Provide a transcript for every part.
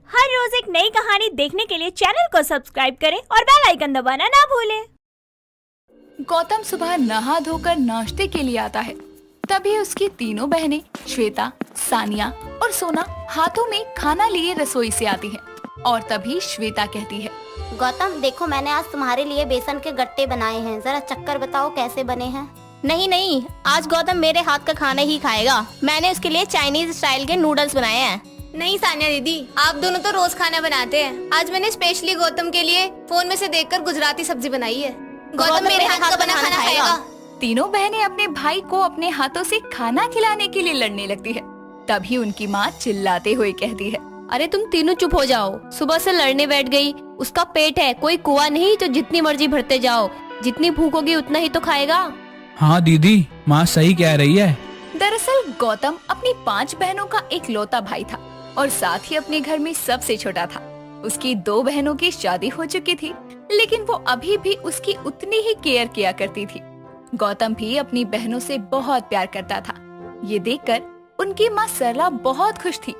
हर रोज एक नई कहानी देखने के लिए चैनल को सब्सक्राइब करें और बेल आइकन दबाना ना भूलें। गौतम सुबह नहा धोकर नाश्ते के लिए आता है। तभी उसकी तीनों बहनें श्वेता, सानिया और सोना हाथों में खाना लिए रसोई से आती हैं। और तभी श्वेता कहती है, गौतम देखो, मैंने आज तुम्हारे लिए बेसन के गट्टे बनाए हैं, जरा चक्कर बताओ कैसे बने हैं। नहीं, आज गौतम मेरे हाथ का खाना ही खाएगा। मैंने उसके लिए चाइनीज स्टाइल के नूडल्स बनाए हैं। नहीं सानिया दीदी, आप दोनों तो रोज खाना बनाते हैं। आज मैंने स्पेशली गौतम के लिए फोन में से देखकर गुजराती सब्जी बनाई है। गौतम मेरे हाथ का बना खाना खाएगा। तीनों बहनें अपने भाई को अपने हाथों से खाना खिलाने के लिए लड़ने लगती है। तभी उनकी माँ चिल्लाते हुए कहती है, अरे तुम तीनों चुप हो जाओ। सुबह से लड़ने बैठ गई। उसका पेट है, कोई कुआं नहीं जो जितनी मर्जी भरते जाओ। जितनी भूख होगी उतना ही तो खाएगा। हाँ दीदी, माँ सही कह रही है। दरअसल गौतम अपनी 5 बहनों का इकलौता भाई था और साथ ही अपने घर में सबसे छोटा था। उसकी 2 बहनों की शादी हो चुकी थी, लेकिन वो अभी भी उसकी उतनी ही केयर किया करती थी। गौतम भी अपनी बहनों से बहुत प्यार करता था। ये देखकर उनकी माँ सरला बहुत खुश थी।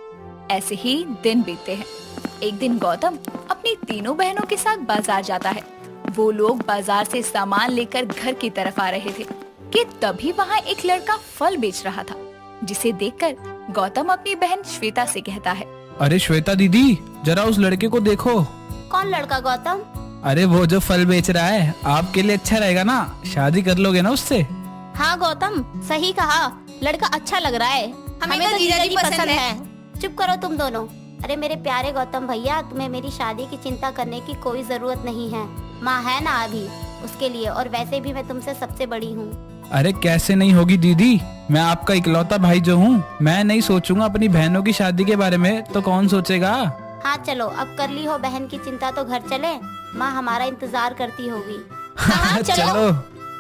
ऐसे ही दिन बीतते हैं। एक दिन गौतम अपनी तीनों बहनों के साथ बाजार जाता है। वो लोग बाजार से सामान लेकर घर की तरफ आ रहे थे कि तभी वहाँ एक लड़का फल बेच रहा था, जिसे देखकर गौतम अपनी बहन श्वेता से कहता है, अरे श्वेता दीदी, जरा उस लड़के को देखो। कौन लड़का गौतम? अरे वो जो फल बेच रहा है, आपके लिए अच्छा रहेगा ना, शादी कर लोगे ना उससे। हाँ गौतम, सही कहा। लड़का अच्छा लग रहा है। हमें तो जीजाजी पसंद है। चुप करो तुम दोनों। अरे मेरे प्यारे गौतम भैया, तुम्हें मेरी शादी की चिंता करने की कोई जरूरत नहीं है। माँ है ना अभी उसके लिए, और वैसे भी मैं तुमसे सबसे बड़ी हूँ। अरे कैसे नहीं होगी दीदी, मैं आपका इकलौता भाई जो हूँ। मैं नहीं सोचूंगा अपनी बहनों की शादी के बारे में, तो कौन सोचेगा। हाँ चलो, अब कर ली हो बहन की चिंता तो घर चले। माँ हमारा इंतजार करती होगी। हाँ, चलो।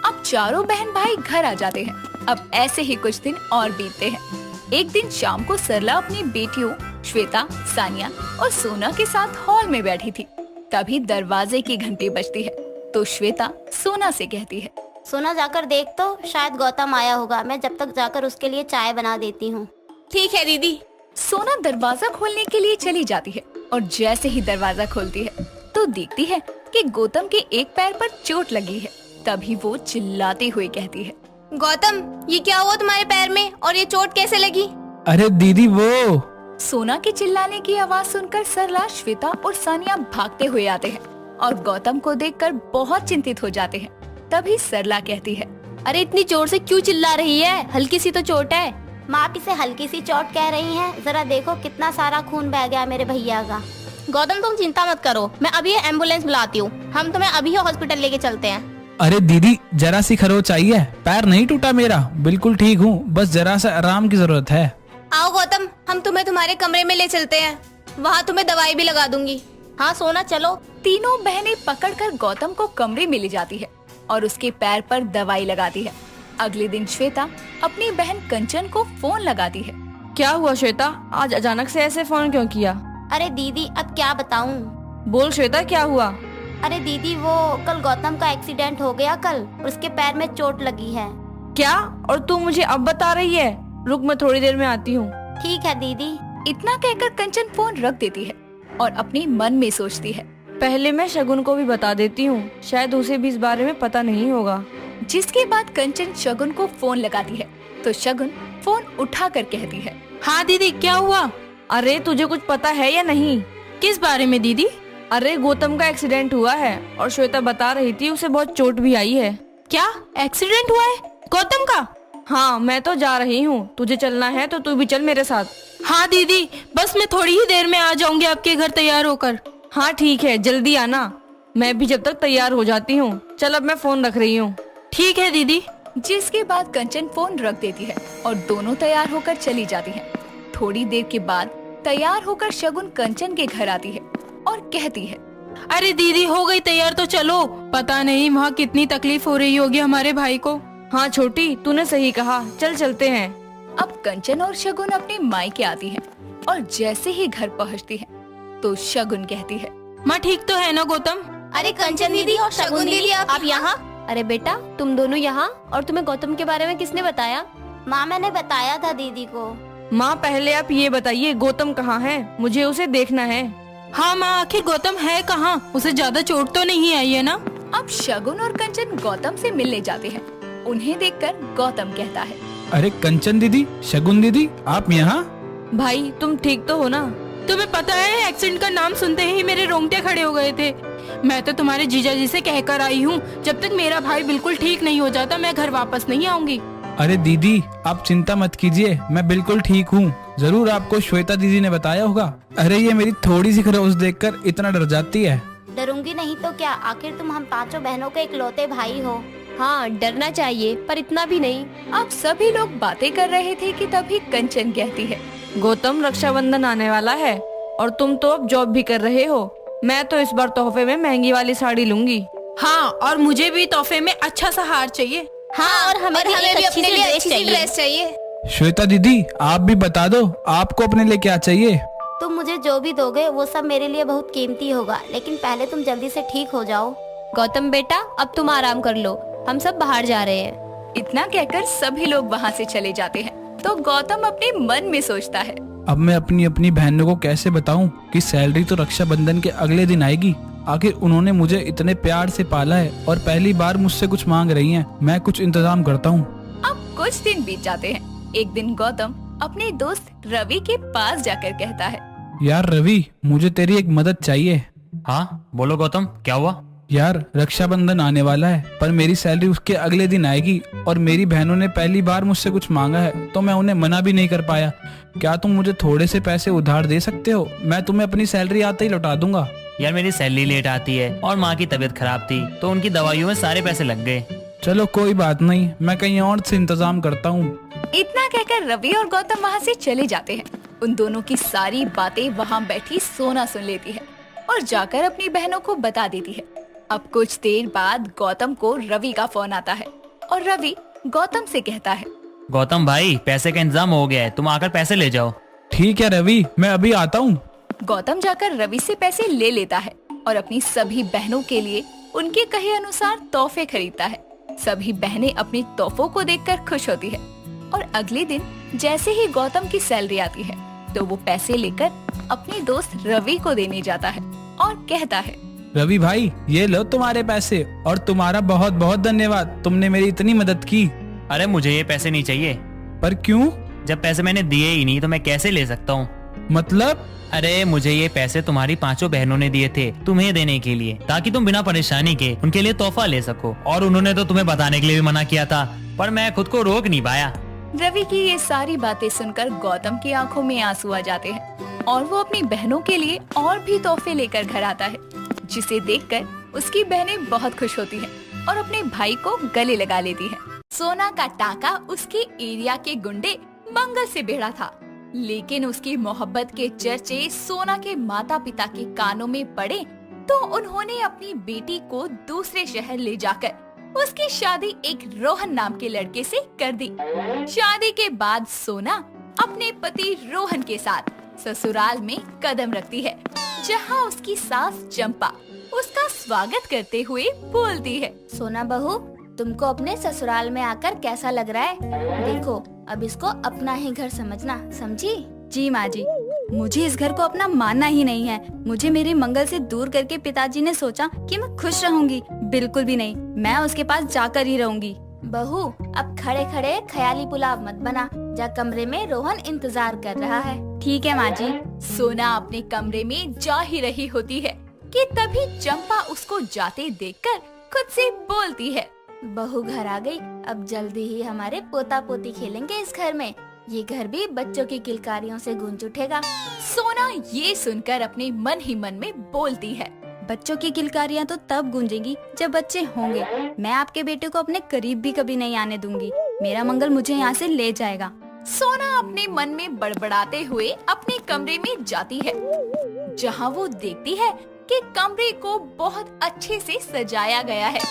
अब चारों बहन भाई घर आ जाते हैं। अब ऐसे ही कुछ दिन और बीतते हैं। एक दिन शाम को सरला अपनी बेटियों श्वेता, सानिया और सोना के साथ हॉल में बैठी थी। तभी दरवाजे की घंटी बजती है तो श्वेता सोना से कहती है, सोना जाकर देख तो, शायद गौतम आया होगा। मैं जब तक जाकर उसके लिए चाय बना देती हूँ। ठीक है दीदी। सोना दरवाजा खोलने के लिए चली जाती है और जैसे ही दरवाजा खोलती है तो देखती है कि गौतम के एक पैर पर चोट लगी है। तभी वो चिल्लाते हुए कहती है, गौतम ये क्या हुआ तुम्हारे पैर में, और ये चोट कैसे लगी? अरे दीदी वो। सोना के चिल्लाने की आवाज सुनकर सरला, श्वेता और सानिया भागते हुए आते हैं और गौतम को देखकर बहुत चिंतित हो जाते हैं। तभी सरला कहती है, अरे इतनी जोर से क्यों चिल्ला रही है? हल्की सी तो चोट है। माँ आप इसे हल्की सी चोट कह रही हैं? जरा देखो कितना सारा खून बह गया मेरे भैया का। गौतम तुम चिंता मत करो, मैं अभी एम्बुलेंस बुलाती हूँ। हम तुम्हें अभी हॉस्पिटल लेके चलते हैं। अरे दीदी, जरा सी खरोच आई है, पैर नहीं टूटा मेरा, बिल्कुल ठीक हूँ, बस जरा सा आराम की जरूरत है। आओ गौतम, हम तुम्हें तुम्हारे कमरे में ले चलते हैं। वहाँ तुम्हें दवाई भी लगा दूंगी। हाँ सोना चलो। तीनों बहनें पकड़कर गौतम को कमरे में ले जाती है और उसके पैर पर दवाई लगाती है। अगले दिन श्वेता अपनी बहन कंचन को फोन लगाती है। क्या हुआ श्वेता, आज अचानक से ऐसे फोन क्यों किया? अरे दीदी अब क्या बताऊं। बोल श्वेता, क्या हुआ? अरे दीदी वो कल गौतम का एक्सीडेंट हो गया कल, उसके पैर में चोट लगी है। क्या? और तू मुझे अब बता रही है? रुक, मैं थोड़ी देर में आती हूँ। ठीक है दीदी। इतना कहकर कंचन फोन रख देती है और अपने मन में सोचती है, पहले मैं शगुन को भी बता देती हूँ, शायद उसे भी इस बारे में पता नहीं होगा। जिसके बाद कंचन शगुन को फोन लगाती है तो शगुन फोन उठाकर कहती है, हाँ दीदी क्या हुआ? अरे तुझे कुछ पता है या नहीं? किस बारे में दीदी? अरे गौतम का एक्सीडेंट हुआ है और श्वेता बता रही थी उसे बहुत चोट भी आई है। क्या एक्सीडेंट हुआ है गौतम का? हाँ मैं तो जा रही हूँ, तुझे चलना है तो तू भी चल मेरे साथ। हाँ दीदी, बस मैं थोड़ी ही देर में आ जाऊंगी आपके घर तैयार होकर। हाँ ठीक है, जल्दी आना, मैं भी जब तक तैयार हो जाती हूँ। चल अब मैं फोन रख रही हूँ। ठीक है दीदी। जिसके बाद कंचन फोन रख देती है और दोनों तैयार होकर चली जाती हैं। थोड़ी देर के बाद तैयार होकर शगुन कंचन के घर आती है और कहती है, अरे दीदी हो गई तैयार तो चलो, पता नहीं वहाँ कितनी तकलीफ हो रही होगी हमारे भाई को। हाँ छोटी, तूने सही कहा, चल चलते हैं। अब कंचन और शगुन अपने मायके आती हैं और जैसे ही घर पहुँचती है तो शगुन कहती है, माँ ठीक तो है ना गौतम? अरे कंचन दीदी और शगुन दीदी आप यहाँ? अरे बेटा तुम दोनों यहाँ, और तुम्हें गौतम के बारे में किसने बताया? माँ मैंने बताया था दीदी को। माँ पहले आप ये बताइए गौतम कहाँ है, मुझे उसे देखना है। हाँ माँ, आखिर गौतम है कहाँ? उसे ज्यादा चोट तो नहीं आई है ना? अब शगुन और कंचन गौतम से मिलने जाते हैं। उन्हें देखकर गौतम कहता है, अरे कंचन दीदी, शगुन दीदी, आप यहाँ? भाई तुम ठीक तो हो ना? तुम्हें पता है एक्सीडेंट का नाम सुनते ही मेरे रोंगटे खड़े हो गए थे। मैं तो तुम्हारे जीजा जी से कहकर आई हूँ, जब तक मेरा भाई बिल्कुल ठीक नहीं हो जाता मैं घर वापस नहीं आऊंगी। अरे दीदी, आप चिंता मत कीजिए, मैं बिल्कुल ठीक हूँ। जरूर आपको श्वेता दीदी ने बताया होगा। अरे ये मेरी थोड़ी सी खरोच देखकर इतना डर जाती है। डरूंगी नहीं तो क्या, आखिर तुम हम पांचों बहनों के इकलौते भाई हो। हाँ डरना चाहिए, पर इतना भी नहीं। अब सभी लोग बातें कर रहे थे कि तभी कंचन कहती है, गौतम रक्षाबंधन आने वाला है और तुम तो अब जॉब भी कर रहे हो। मैं तो इस बार तोहफे में महंगी वाली साड़ी लूंगी। हाँ, और मुझे भी तोहफे में अच्छा सा हार चाहिए। हाँ, और हमें भी एक अच्छी अपने सी लिए ड्रेस अच्छी सी चाहिए। ड्रेस चाहिए। श्वेता दीदी, आप भी बता दो, आपको अपने लिए क्या चाहिए? तुम मुझे जो भी दोगे वो सब मेरे लिए बहुत कीमती होगा, लेकिन पहले तुम जल्दी से ठीक हो जाओ। गौतम बेटा, अब तुम आराम कर लो, हम सब बाहर जा रहे हैं। इतना कहकर सभी लोग वहाँ से चले जाते हैं। तो गौतम अपने मन में सोचता है, अब मैं अपनी अपनी बहनों को कैसे बताऊं कि सैलरी तो रक्षाबंधन के अगले दिन आएगी। आखिर उन्होंने मुझे इतने प्यार से पाला है और पहली बार मुझसे कुछ मांग रही हैं। मैं कुछ इंतजाम करता हूँ। अब कुछ दिन बीत जाते हैं। एक दिन गौतम अपने दोस्त रवि के पास जाकर कहता है, यार रवि, मुझे तेरी एक मदद चाहिए। हाँ बोलो गौतम, क्या हुआ? यार रक्षाबंधन आने वाला है, पर मेरी सैलरी उसके अगले दिन आएगी और मेरी बहनों ने पहली बार मुझसे कुछ मांगा है, तो मैं उन्हें मना भी नहीं कर पाया। क्या तुम मुझे थोड़े से पैसे उधार दे सकते हो? मैं तुम्हें अपनी सैलरी आते ही लौटा दूंगा। यार मेरी सैलरी लेट आती है और माँ की तबीयत खराब थी, तो उनकी दवाइयों में सारे पैसे लग गए। चलो कोई बात नहीं, मैं कहीं और से इंतजाम करता हूँ। इतना कहकर रवि और गौतम वहाँ से चले जाते हैं। उन दोनों की सारी बातें वहाँ बैठी सोना सुन लेती है और जाकर अपनी बहनों को बता देती है। अब कुछ देर बाद गौतम को रवि का फोन आता है और रवि गौतम से कहता है, गौतम भाई, पैसे का इंतजाम हो गया है, तुम आकर पैसे ले जाओ। ठीक है रवि, मैं अभी आता हूँ। गौतम जाकर रवि से पैसे ले लेता है और अपनी सभी बहनों के लिए उनके कहे अनुसार तोहफे खरीदता है। सभी बहनें अपने तोहफों को देखकर खुश होती है और अगले दिन जैसे ही गौतम की सैलरी आती है तो वो पैसे लेकर अपने दोस्त रवि को देने जाता है और कहता है, रवि भाई, ये लो तुम्हारे पैसे और तुम्हारा बहुत बहुत धन्यवाद, तुमने मेरी इतनी मदद की। अरे मुझे ये पैसे नहीं चाहिए। पर क्यों? जब पैसे मैंने दिए ही नहीं तो मैं कैसे ले सकता हूँ? मतलब? अरे मुझे ये पैसे तुम्हारी पांचों बहनों ने दिए थे तुम्हें देने के लिए, ताकि तुम बिना परेशानी के उनके लिए तोहफा ले सको। और उन्होंने तो तुम्हें बताने के लिए भी मना किया था, पर मैं खुद को रोक नहीं पाया। रवि की ये सारी बातें सुनकर गौतम की आंखों में आंसू आ जाते हैं और वो अपनी बहनों के लिए और भी तोहफे लेकर घर आता है, जिसे देखकर उसकी बहनें बहुत खुश होती हैं और अपने भाई को गले लगा लेती हैं। सोना का टाका उसके एरिया के गुंडे मंगल से भिड़ा था, लेकिन उसकी मोहब्बत के चर्चे सोना के माता पिता के कानों में पड़े तो उन्होंने अपनी बेटी को दूसरे शहर ले जाकर उसकी शादी एक रोहन नाम के लड़के से कर दी। शादी के बाद सोना अपने पति रोहन के साथ ससुराल में कदम रखती है, जहां उसकी सास चंपा उसका स्वागत करते हुए बोलती है, सोना बहू, तुमको अपने ससुराल में आकर कैसा लग रहा है? देखो, अब इसको अपना ही घर समझना, समझी? जी माँ जी, मुझे इस घर को अपना मानना ही नहीं है। मुझे मेरे मंगल से दूर करके पिताजी ने सोचा कि मैं खुश रहूंगी। बिल्कुल भी नहीं, मैं उसके पास जाकर ही रहूंगी। बहू, अब खड़े खड़े ख्याली पुलाव मत बना, जा कमरे में रोहन इंतजार कर रहा है। ठीक है माँ जी। सोना अपने कमरे में जा ही रही होती है कि तभी चंपा उसको जाते देखकर खुद से बोलती है, बहू घर आ गई, अब जल्दी ही हमारे पोता पोती खेलेंगे इस घर में। ये घर भी बच्चों की किलकारियों से गूंज उठेगा। सोना ये सुनकर अपने मन ही मन में बोलती है, बच्चों की किलकारियाँ तो तब गूंजेंगी जब बच्चे होंगे। मैं आपके बेटे को अपने करीब भी कभी नहीं आने दूंगी। मेरा मंगल मुझे यहाँ से ले जाएगा। सोना अपने मन में बड़बड़ाते हुए अपने कमरे में जाती है, जहाँ वो देखती है कि कमरे को बहुत अच्छे से सजाया गया है।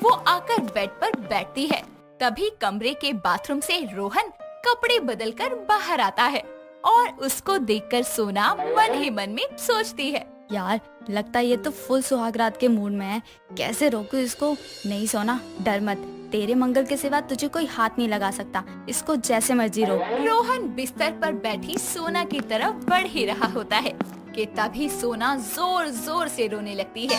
वो आकर बेड पर बैठती है। तभी कमरे के बाथरूम से रोहन कपड़े बदलकर बाहर आता है और उसको देखकर सोना मन ही मन में सोचती है, यार लगता है ये तो फुल सुहागरात के मूड में है। कैसे रोकूं इसको? नहीं सोना, डर मत, तेरे मंगल के सिवा तुझे कोई हाथ नहीं लगा सकता। इसको जैसे मर्जी रो। रोहन बिस्तर पर बैठी सोना की तरफ बढ़ ही रहा होता है कि तभी सोना जोर जोर से रोने लगती है।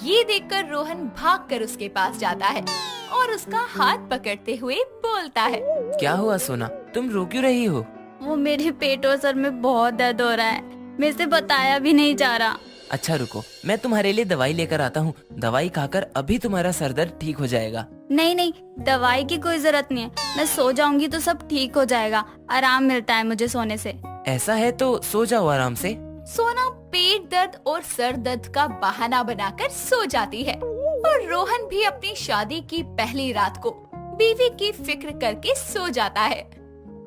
ये देखकर रोहन भागकर उसके पास जाता है और उसका हाथ पकड़ते हुए बोलता है, क्या हुआ सोना, तुम रो क्यों रही हो? वो मेरे पेट और सर में बहुत दर्द हो रहा है, मेरे से बताया भी नहीं जा रहा। अच्छा रुको, मैं तुम्हारे लिए दवाई लेकर आता हूँ। दवाई खाकर अभी तुम्हारा सर दर्द ठीक हो जाएगा। नहीं नहीं, दवाई की कोई जरूरत नहीं है, मैं सो जाऊंगी तो सब ठीक हो जाएगा। आराम मिलता है मुझे सोने से। ऐसा है तो सो जाओ आराम से। सोना पेट दर्द और सर दर्द का बहाना बनाकर सो जाती है और रोहन भी अपनी शादी की पहली रात को बीवी की फिक्र करके सो जाता है।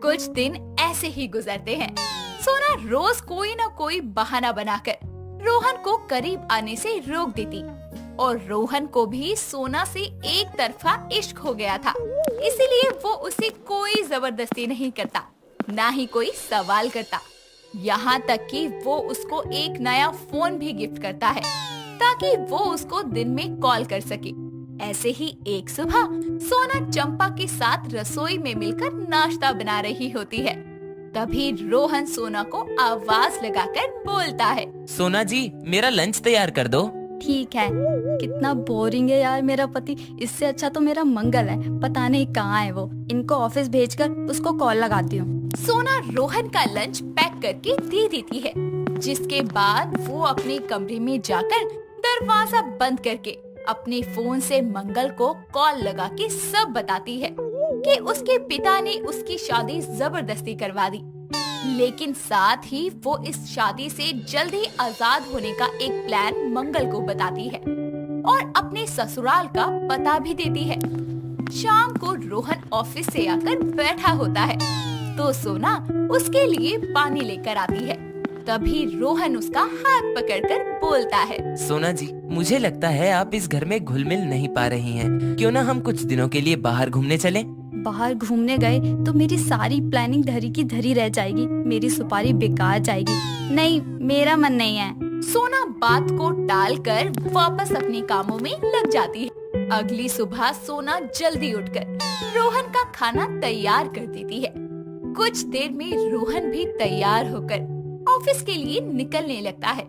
कुछ दिन ऐसे ही गुजरते हैं। सोना रोज कोई न कोई बहाना बनाकर रोहन को करीब आने से रोक देती और रोहन को भी सोना से एक तरफा इश्क हो गया था, इसीलिए वो उसे कोई जबरदस्ती नहीं करता, ना ही कोई सवाल करता। यहाँ तक कि वो उसको एक नया फोन भी गिफ्ट करता है ताकि वो उसको दिन में कॉल कर सके। ऐसे ही एक सुबह सोना चंपा के साथ रसोई में मिलकर नाश्ता बना रही होती है। तभी रोहन सोना को आवाज लगाकर बोलता है, सोना जी, मेरा लंच तैयार कर दो। ठीक है। कितना बोरिंग है यार मेरा पति, इससे अच्छा तो मेरा मंगल है, पता नहीं कहाँ है वो। इनको ऑफिस भेजकर उसको कॉल लगाती हूँ। सोना रोहन का लंच पैक करके दे देती है, जिसके बाद वो अपने कमरे में जाकर दरवाजा बंद करके अपने फोन से मंगल को कॉल लगा के सब बताती है कि उसके पिता ने उसकी शादी जबरदस्ती करवा दी, लेकिन साथ ही वो इस शादी से जल्द ही आजाद होने का एक प्लान मंगल को बताती है और अपने ससुराल का पता भी देती है। शाम को रोहन ऑफिस से आकर बैठा होता है तो सोना उसके लिए पानी लेकर आती है। तभी रोहन उसका हाथ पकड़कर बोलता है, सोना जी, मुझे लगता है आप इस घर में घुल मिल नहीं पा रही हैं। क्यों ना हम कुछ दिनों के लिए बाहर घूमने चलें? बाहर घूमने गए तो मेरी सारी प्लानिंग धरी की धरी रह जाएगी, मेरी सुपारी बेकार जाएगी। नहीं, मेरा मन नहीं है। सोना बात को टालकर वापस अपने कामों में लग जाती है। अगली सुबह सोना जल्दी उठकर रोहन का खाना तैयार कर देती है। कुछ देर में रोहन भी तैयार होकर ऑफिस के लिए निकलने लगता है।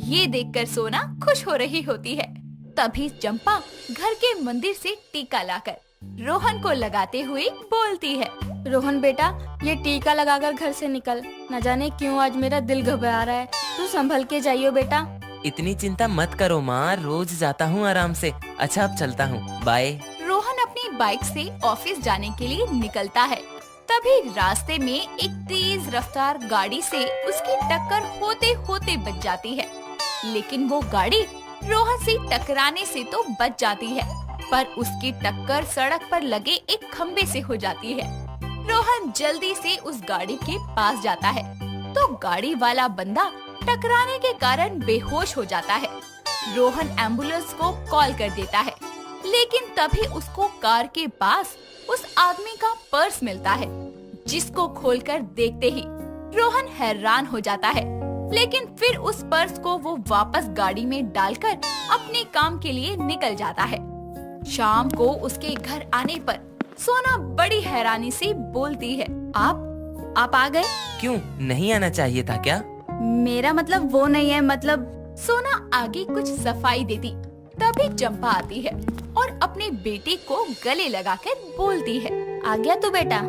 ये देखकर सोना खुश हो रही होती है। तभी चंपा घर के मंदिर से टीका लाकर रोहन को लगाते हुए बोलती है, रोहन बेटा, ये टीका लगाकर घर से निकल, न जाने क्यों आज मेरा दिल घबरा रहा है, तू संभल के जाइयो बेटा। इतनी चिंता मत करो माँ, रोज जाता हूँ आराम से। अच्छा अब चलता हूँ, बाय। रोहन अपनी बाइक से ऑफिस जाने के लिए निकलता है। तभी रास्ते में एक तेज रफ्तार गाड़ी से उसकी टक्कर होते होते बच जाती है, लेकिन वो गाड़ी रोहन से टकराने से तो बच जाती है, पर उसकी टक्कर सड़क पर लगे एक खम्बे से हो जाती है। रोहन जल्दी से उस गाड़ी के पास जाता है तो गाड़ी वाला बंदा टकराने के कारण बेहोश हो जाता है। रोहन एम्बुलेंस को कॉल कर देता है, लेकिन तभी उसको कार के पास उस आदमी का पर्स मिलता है, जिसको खोलकर देखते ही रोहन हैरान हो जाता है, लेकिन फिर उस पर्स को वो वापस गाड़ी में डालकर अपने काम के लिए निकल जाता है। शाम को उसके घर आने पर सोना बड़ी हैरानी से बोलती है, आप आ गए? क्यों, नहीं आना चाहिए था क्या? मेरा मतलब वो नहीं है, मतलब। सोना आगे कुछ सफाई देती, तभी चंपा आती है और अपने बेटे को गले लगाकर बोलती है, आ गया तू बेटा?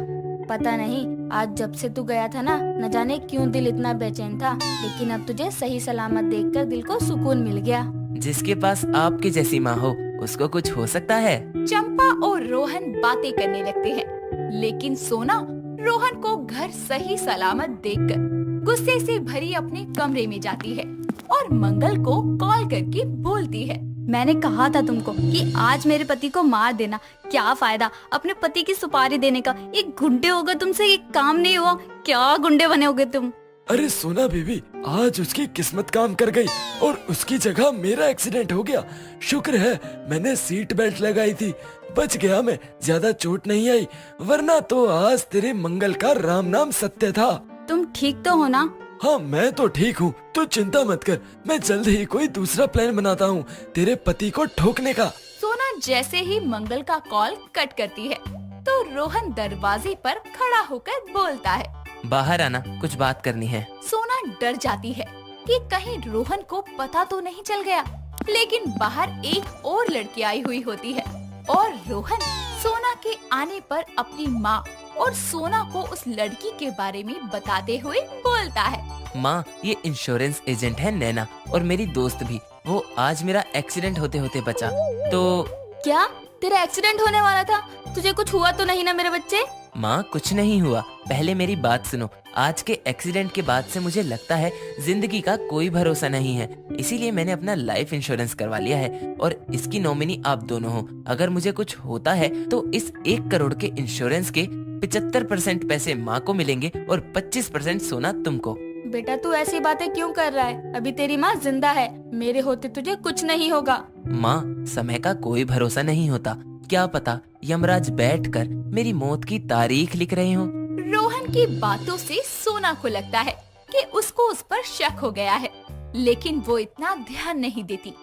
पता नहीं आज जब से तू गया था ना, न जाने क्यों दिल इतना बेचैन था, लेकिन अब तुझे सही सलामत देखकर दिल को सुकून मिल गया। जिसके पास आपकी जैसी माँ हो उसको कुछ हो सकता है। चंपा और रोहन बातें करने लगते हैं, लेकिन सोना रोहन को घर सही सलामत देखकर गुस्से से भरी अपने कमरे में जाती है और मंगल को कॉल करके बोलती है, मैंने कहा था तुमको कि आज मेरे पति को मार देना, क्या फायदा अपने पति की सुपारी देने का। एक गुंडे होगा तुमसे ये काम नहीं हुआ, क्या गुंडे बने होगे तुम। अरे सोना बेबी, आज उसकी किस्मत काम कर गई और उसकी जगह मेरा एक्सीडेंट हो गया। शुक्र है मैंने सीट बेल्ट लगाई थी, बच गया मैं, ज्यादा चोट नहीं आई, वरना तो आज तेरे मंगल का राम नाम सत्य था। तुम ठीक तो हो ना? हाँ मैं तो ठीक हूँ, तू चिंता मत कर, मैं जल्द ही कोई दूसरा प्लान बनाता हूँ तेरे पति को ठोकने का। सोना जैसे ही मंगल का कॉल कट करती है तो रोहन दरवाजे पर खड़ा होकर बोलता है। बाहर आना, कुछ बात करनी है। सोना डर जाती है कि कहीं रोहन को पता तो नहीं चल गया, लेकिन बाहर एक और लड़की आई हुई होती है और रोहन सोना के आने पर अपनी माँ और सोना को उस लड़की के बारे में बताते हुए बोलता है। माँ, ये इंश्योरेंस एजेंट है नैना और मेरी दोस्त भी। वो आज मेरा एक्सीडेंट होते होते बचा। तो क्या तेरा एक्सीडेंट होने वाला था? तुझे कुछ हुआ तो नहीं ना मेरे बच्चे? माँ, कुछ नहीं हुआ। पहले मेरी बात सुनो। आज के एक्सीडेंट के बाद से मुझे लगता है जिंदगी का कोई भरोसा नहीं है, इसीलिए मैंने अपना लाइफ इंश्योरेंस करवा लिया है और इसकी नॉमिनी आप दोनों हो। अगर मुझे कुछ होता है तो इस 1 करोड़ के इंश्योरेंस के 75% पैसे माँ को मिलेंगे और 25% सोना तुमको। बेटा तू ऐसी बातें क्यों कर रहा है? अभी तेरी माँ जिंदा है, मेरे होते तुझे कुछ नहीं होगा। माँ, समय का कोई भरोसा नहीं होता, क्या पता यमराज बैठकर मेरी मौत की तारीख लिख रहे हो। रोहन की बातों से सोना को लगता है कि उसको उस पर शक हो गया है, लेकिन वो इतना ध्यान नहीं देती।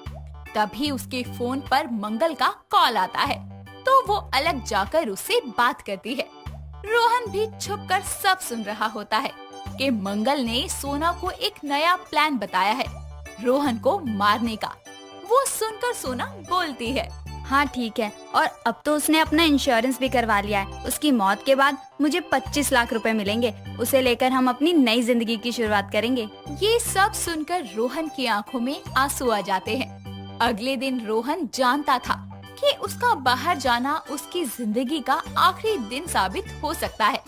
तभी उसके फोन पर मंगल का कॉल आता है तो वो अलग जाकर उससे बात करती है। रोहन भी छुपकर सब सुन रहा होता है कि मंगल ने सोना को एक नया प्लान बताया है रोहन को मारने का। वो सुनकर सोना बोलती है, हाँ ठीक है, और अब तो उसने अपना इंश्योरेंस भी करवा लिया है। उसकी मौत के बाद मुझे 25 लाख रुपए मिलेंगे, उसे लेकर हम अपनी नई जिंदगी की शुरुआत करेंगे। ये सब सुनकर रोहन की आंखों में आंसू आ जाते हैं। अगले दिन रोहन जानता था कि उसका बाहर जाना उसकी जिंदगी का आखिरी दिन साबित हो सकता है।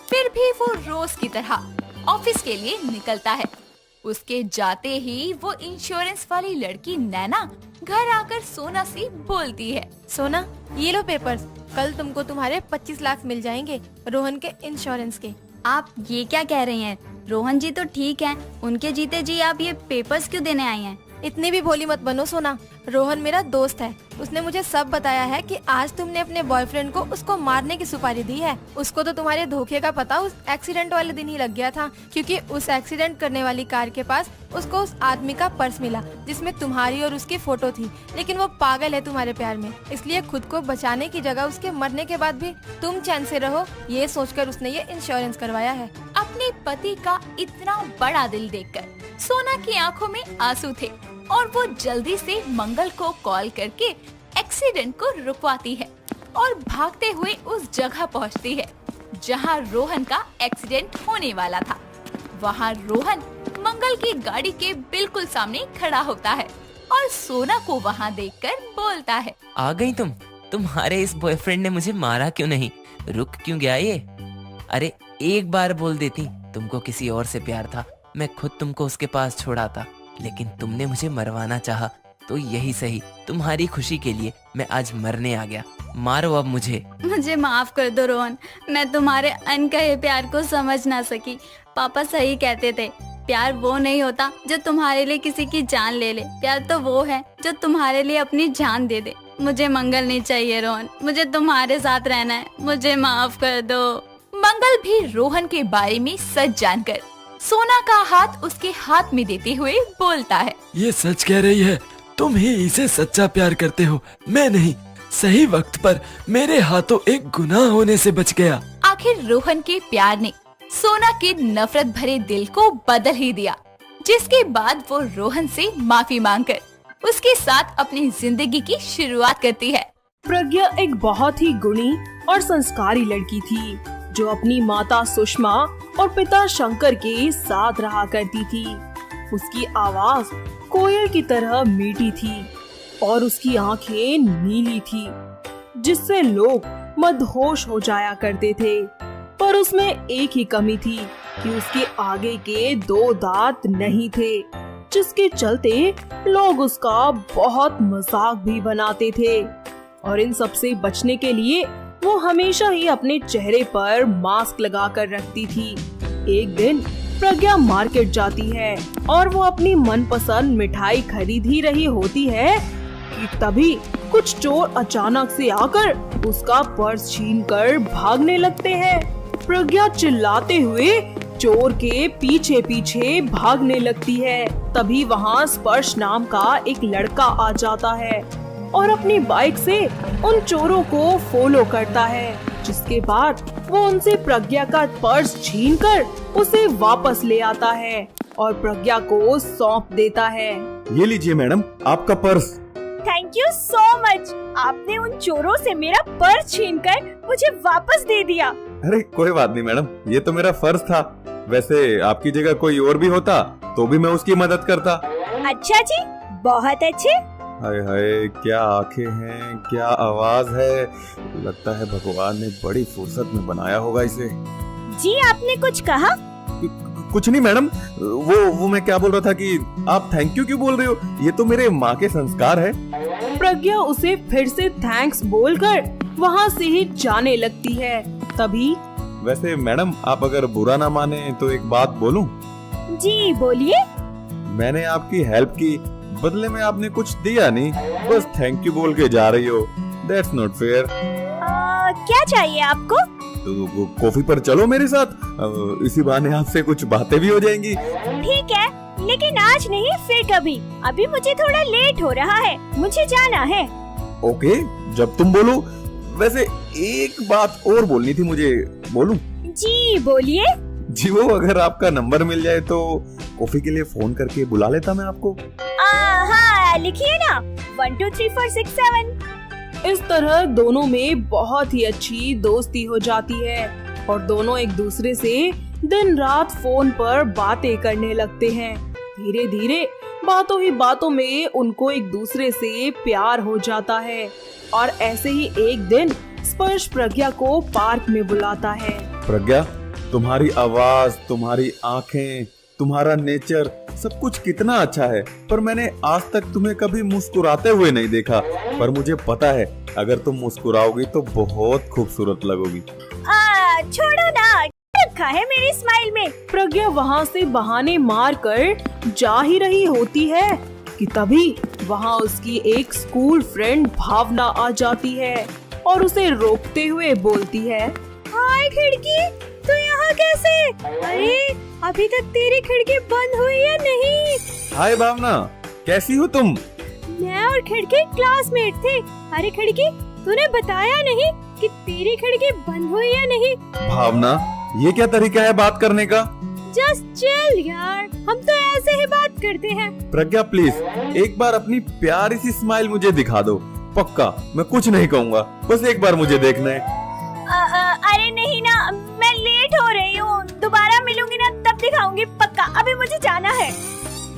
फिर भी वो रोज की तरह ऑफिस के लिए निकलता है। उसके जाते ही वो इंश्योरेंस वाली लड़की नैना घर आकर सोना से बोलती है, सोना, ये लो पेपर्स, कल तुमको तुम्हारे 25 लाख मिल जाएंगे रोहन के इंश्योरेंस के। आप ये क्या कह रही हैं? रोहन जी तो ठीक हैं, उनके जीते जी आप ये पेपर्स क्यों देने आई हैं? इतनी भी भोली मत बनो सोना, रोहन मेरा दोस्त है। उसने मुझे सब बताया है कि आज तुमने अपने बॉयफ्रेंड को उसको मारने की सुपारी दी है। उसको तो तुम्हारे धोखे का पता उस एक्सीडेंट वाले दिन ही लग गया था, क्योंकि उस एक्सीडेंट करने वाली कार के पास उसको उस आदमी का पर्स मिला जिसमें तुम्हारी और उसकी फोटो थी। लेकिन वो पागल है तुम्हारे प्यार में, इसलिए खुद को बचाने की जगह उसके मरने के बाद भी तुम चैन से रहो, ये सोचकर उसने ये इंश्योरेंस करवाया है। अपने पति का इतना बड़ा दिल देखकर सोना की आंखों में आंसू थे और वो जल्दी से मंगल को कॉल करके एक्सीडेंट को रुकवाती है और भागते हुए उस जगह पहुंचती है जहां रोहन का एक्सीडेंट होने वाला था। वहां रोहन मंगल की गाड़ी के बिल्कुल सामने खड़ा होता है और सोना को वहां देखकर बोलता है, आ गई तुम? तुम्हारे इस बॉयफ्रेंड ने मुझे मारा क्यों नहीं? रुक क्यों गया ये? अरे एक बार बोल देती तुमको किसी और से प्यार था, मैं खुद तुमको उसके पास छोड़ाता, लेकिन तुमने मुझे मरवाना चाहा, तो यही सही, तुम्हारी खुशी के लिए मैं आज मरने आ गया। मारो अब मुझे। मुझे माफ कर दो रोहन, मैं तुम्हारे अनकहे प्यार को समझ ना सकी। पापा सही कहते थे, प्यार वो नहीं होता जो तुम्हारे लिए किसी की जान ले ले, प्यार तो वो है जो तुम्हारे लिए अपनी जान दे दे। मुझे मंगल नहीं चाहिए रोहन, मुझे तुम्हारे साथ रहना है, मुझे माफ कर दो। मंगल भी रोहन के बारे में सच जानकर सोना का हाथ उसके हाथ में देते हुए बोलता है, ये सच कह रही है, तुम ही इसे सच्चा प्यार करते हो, मैं नहीं। सही वक्त पर मेरे हाथों एक गुनाह होने से बच गया। आखिर रोहन के प्यार ने सोना के नफरत भरे दिल को बदल ही दिया, जिसके बाद वो रोहन से माफी मांगकर उसके साथ अपनी जिंदगी की शुरुआत करती है। प्रज्ञा एक बहुत ही गुणी और संस्कारी लड़की थी जो अपनी माता सुषमा और पिता शंकर के साथ रहा करती थी। उसकी आवाज कोयल की तरह मीठी थी और उसकी आंखें नीली थी, जिससे लोग मदहोश हो जाया करते थे। पर उसमें एक ही कमी थी कि उसके आगे के 2 दांत नहीं थे, जिसके चलते लोग उसका बहुत मजाक भी बनाते थे। और इन सब से बचने के लिए वो हमेशा ही अपने चेहरे पर मास्क लगा कर रखती थी। एक दिन प्रज्ञा मार्केट जाती है और वो अपनी मनपसंद मिठाई खरीद ही रही होती है कि तभी कुछ चोर अचानक से आकर उसका पर्स छीनकर भागने लगते हैं। प्रज्ञा चिल्लाते हुए चोर के पीछे पीछे भागने लगती है। तभी वहाँ स्पर्श नाम का एक लड़का आ जाता है। और अपनी बाइक से उन चोरों को फॉलो करता है, जिसके बाद वो उनसे प्रज्ञा का पर्स छीनकर उसे वापस ले आता है और प्रज्ञा को सौंप देता है। ये लीजिए मैडम, आपका purse. Thank you so much. आपने उन चोरों से मेरा पर्स छीनकर मुझे वापस दे दिया। अरे कोई बात नहीं मैडम, ये तो मेरा फर्ज था। वैसे आपकी जगह कोई और भी होता तो भी मैं उसकी मदद करता। अच्छा जी, बहुत अच्छे। हाय हाय, क्या आंखें हैं, क्या आवाज है। लगता है भगवान ने बड़ी फुर्सत में बनाया होगा इसे। जी आपने कुछ कहा? कुछ नहीं मैडम, वो मैं क्या बोल रहा था कि आप थैंक यू क्यों बोल रहे हो? ये तो मेरे माँ के संस्कार है। प्रज्ञा उसे फिर से थैंक्स बोलकर वहाँ से ही जाने लगती है। तभी वैसे मैडम, आप अगर बुरा ना माने तो एक बात बोलूं? जी बोलिए। मैंने आपकी हेल्प की, बदले में आपने कुछ दिया नहीं, बस थैंक यू बोल के जा रही हो। That's not fair. क्या चाहिए आपको? तो कॉफी पर चलो मेरे साथ, इसी बहाने आपसे कुछ बातें भी हो जाएंगी। ठीक है, लेकिन आज नहीं, फिर कभी। अभी मुझे थोड़ा लेट हो रहा है, मुझे जाना है। ओके, जब तुम बोलो। वैसे एक बात और बोलनी थी मुझे, बोलूं? जी बोलिए। जी वो अगर आपका नंबर मिल जाए तो कॉफी के लिए फोन करके बुला लेता मैं आपको। हाँ लिखिए ना, 1 2 3 4 6 7। इस तरह दोनों में बहुत ही अच्छी दोस्ती हो जाती है और दोनों एक दूसरे से दिन रात फोन पर बातें करने लगते हैं। धीरे धीरे बातों ही बातों में उनको एक दूसरे से प्यार हो जाता है और ऐसे ही एक दिन स्पर्श प्रज्ञा को पार्क में बुलाता है। प्रज्ञा, तुम्हारी आवाज, तुम्हारी आंखें, तुम्हारा नेचर, सब कुछ कितना अच्छा है, पर मैंने आज तक तुम्हें कभी मुस्कुराते हुए नहीं देखा। पर मुझे पता है अगर तुम मुस्कुराओगी तो बहुत खूबसूरत लगोगी। छोड़ो ना, रखा है मेरी स्माइल में। प्रज्ञा वहाँ से बहाने मार कर जा ही रही होती है कि तभी वहाँ उसकी एक स्कूल फ्रेंड भावना आ जाती है और उसे रोकते हुए बोलती है, हाय खिड़की, तू यहाँ कैसे? अरे अभी तक तेरी खिड़की बंद हुई या नहीं? हाय भावना, कैसी हो तुम? मैं और खिड़की क्लासमेट थे। अरे खिड़की, तूने बताया नहीं कि तेरी खिड़की बंद हुई या नहीं? भावना, ये क्या तरीका है बात करने का? जस्ट चिल यार, हम तो ऐसे ही बात करते हैं। प्रज्ञा प्लीज एक बार अपनी प्यारी सी स्माइल मुझे दिखा दो। पक्का मैं कुछ नहीं कहूँगा, बस एक बार मुझे देखना है। अरे नहीं ना, मैं लेट हो रही हूँ, दोबारा मिलूंगी ना तब दिखाऊंगी पक्का। अभी मुझे जाना है।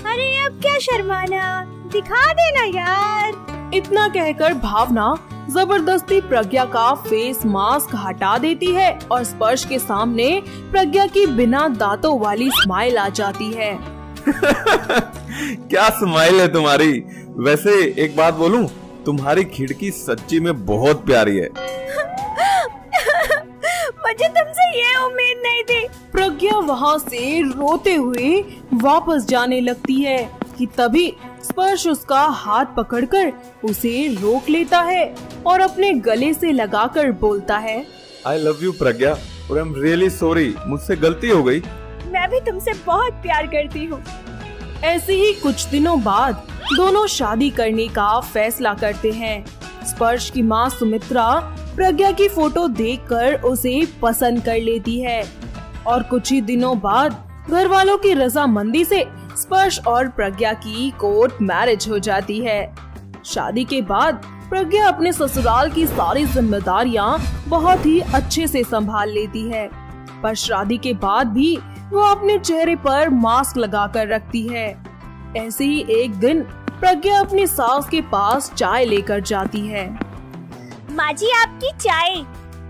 अरे अब क्या शर्माना, दिखा देना यार। इतना कहकर भावना जबरदस्ती प्रज्ञा का फेस मास्क हटा देती है और स्पर्श के सामने प्रज्ञा की बिना दांतों वाली स्माइल आ जाती है। क्या स्माइल है तुम्हारी। वैसे एक बात बोलूं, तुम्हारी खिड़की सच्ची में बहुत प्यारी है। मुझे तुमसे ये उम्मीद नहीं थी। प्रज्ञा वहाँ से रोते हुए वापस जाने लगती है कि तभी स्पर्श उसका हाथ पकड़कर उसे रोक लेता है और अपने गले से लगाकर बोलता है, आई लव यू प्रज्ञा और आई एम रियली सॉरी, मुझसे गलती हो गई। मैं भी तुमसे बहुत प्यार करती हूँ। ऐसे ही कुछ दिनों बाद दोनों शादी करने का फैसला करते हैं। स्पर्श की माँ सुमित्रा प्रज्ञा की फोटो देखकर उसे पसंद कर लेती है और कुछ ही दिनों बाद घर वालों की रजामंदी से स्पर्श और प्रज्ञा की कोर्ट मैरिज हो जाती है। शादी के बाद प्रज्ञा अपने ससुराल की सारी जिम्मेदारियां बहुत ही अच्छे से संभाल लेती है, पर शादी के बाद भी वो अपने चेहरे पर मास्क लगाकर रखती है। ऐसे ही एक दिन प्रज्ञा अपनी सास के पास चाय लेकर जाती है। माँ जी आपकी चाय।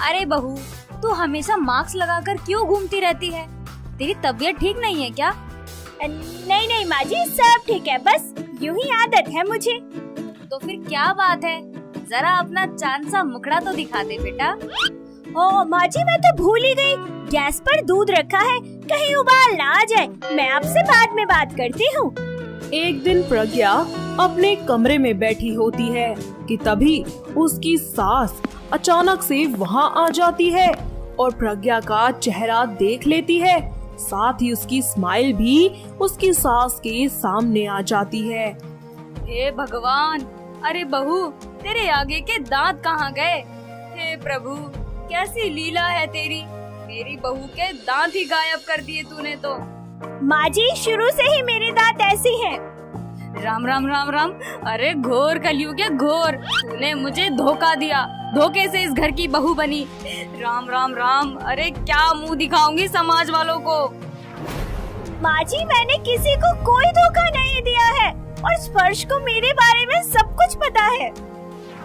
अरे बहू, तू हमेशा मास्क लगाकर क्यों घूमती रहती है? तेरी तबीयत ठीक नहीं है क्या? नहीं नहीं माँ जी, सब ठीक है, बस यूं ही आदत है मुझे। तो फिर क्या बात है, जरा अपना चांद सा मुखड़ा तो दिखा दे बेटा। ओ माँ जी, मैं तो भूल ही गई, गैस पर दूध रखा है, कहीं उबाल ना आ जाए। मैं आपसे बाद में बात करती हूँ। एक दिन प्रज्ञा अपने कमरे में बैठी होती है कि तभी उसकी सास अचानक से वहाँ आ जाती है और प्रज्ञा का चेहरा देख लेती है। साथ ही उसकी स्माइल भी उसकी सास के सामने आ जाती है। हे भगवान, अरे बहू, तेरे आगे के दांत कहाँ गए? हे प्रभु, कैसी लीला है तेरी, मेरी बहू के दांत ही गायब कर दिए तूने तो। माँ जी, शुरू से ही मेरे दांत ऐसे हैं। राम राम राम राम। अरे घोर कलयुग है घोर, तूने मुझे धोखा दिया, धोखे से इस घर की बहू बनी। राम राम राम। अरे क्या मुंह दिखाऊंगी समाज वालों को। माँ जी, मैंने किसी को कोई धोखा नहीं दिया है और स्पर्श को मेरे बारे में सब कुछ पता है।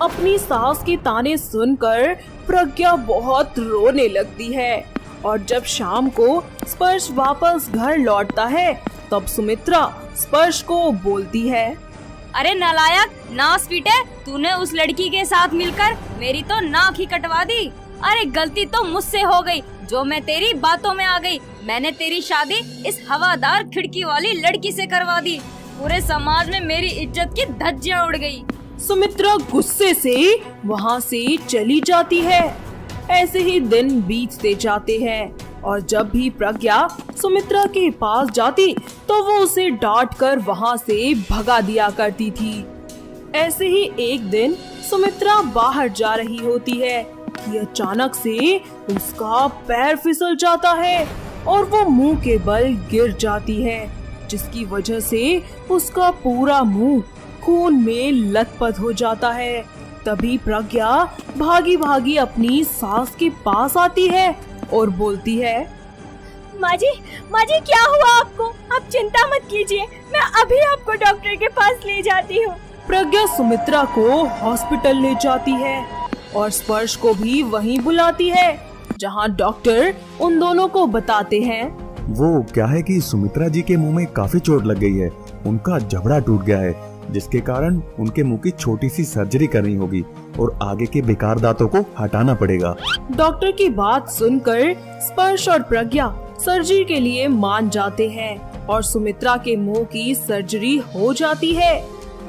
अपनी सास के ताने सुनकर प्रज्ञा बहुत रोने लगती है और जब शाम को स्पर्श वापस घर लौटता है तब सुमित्रा स्पर्श को बोलती है, अरे नालायक, नास पीटे, तूने उस लड़की के साथ मिलकर मेरी तो नाक ही कटवा दी। अरे गलती तो मुझसे हो गई जो मैं तेरी बातों में आ गई। मैंने तेरी शादी इस हवादार खिड़की वाली लड़की से करवा दी। पूरे समाज में मेरी इज्जत की धज्जियां उड़ गई। सुमित्रा गुस्से से वहाँ से चली जाती है। ऐसे ही दिन बीतते जाते हैं और जब भी प्रज्ञा सुमित्रा के पास जाती तो वो उसे डांट कर वहाँ से भगा दिया करती थी। ऐसे ही एक दिन सुमित्रा बाहर जा रही होती है कि अचानक से उसका पैर फिसल जाता है और वो मुंह के बल गिर जाती है, जिसकी वजह से उसका पूरा मुंह खून में लथपथ हो जाता है। तभी प्रज्ञा भागी भागी अपनी सास के पास आती है और बोलती है, माँ जी, क्या हुआ आपको? आप चिंता मत कीजिए, मैं अभी आपको डॉक्टर के पास ले जाती हूँ। प्रज्ञा सुमित्रा को हॉस्पिटल ले जाती है और स्पर्श को भी वहीं बुलाती है, जहाँ डॉक्टर उन दोनों को बताते हैं। वो क्या है कि सुमित्रा जी के मुंह में काफी चोट लग गई है, उनका जबड़ा टूट गया है, जिसके कारण उनके मुंह की छोटी सी सर्जरी करनी होगी और आगे के बेकार दांतों को हटाना पड़ेगा। डॉक्टर की बात सुनकर स्पर्श और प्रज्ञा सर्जरी के लिए मान जाते हैं और सुमित्रा के मुंह की सर्जरी हो जाती है।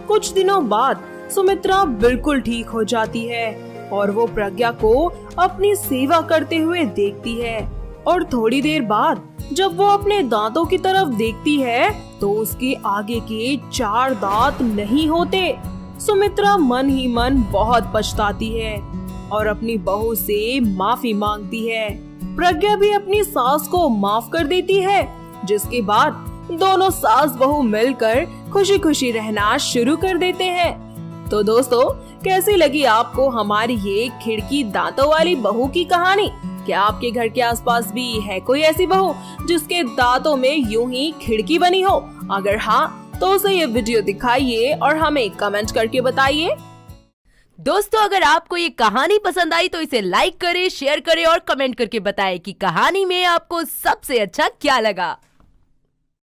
कुछ दिनों बाद सुमित्रा बिल्कुल ठीक हो जाती है और वो प्रज्ञा को अपनी सेवा करते हुए देखती है और थोड़ी देर बाद जब वो अपने दांतों की तरफ देखती है तो उसके आगे के 4 दांत नहीं होते। सुमित्रा मन ही मन बहुत पछताती है और अपनी बहू से माफी मांगती है। प्रज्ञा भी अपनी सास को माफ कर देती है, जिसके बाद दोनों सास बहू मिलकर खुशी खुशी रहना शुरू कर देते हैं। तो दोस्तों, कैसी लगी आपको हमारी ये खिड़की दांतों वाली बहू की कहानी? क्या आपके घर के आसपास भी है कोई ऐसी बहू जिसके दांतों में यूं ही खिड़की बनी हो? अगर हाँ, तो उसे ये वीडियो दिखाइए और हमें कमेंट करके बताइए। दोस्तों, अगर आपको ये कहानी पसंद आई तो इसे लाइक करें, शेयर करें और कमेंट करके बताएं कि कहानी में आपको सबसे अच्छा क्या लगा।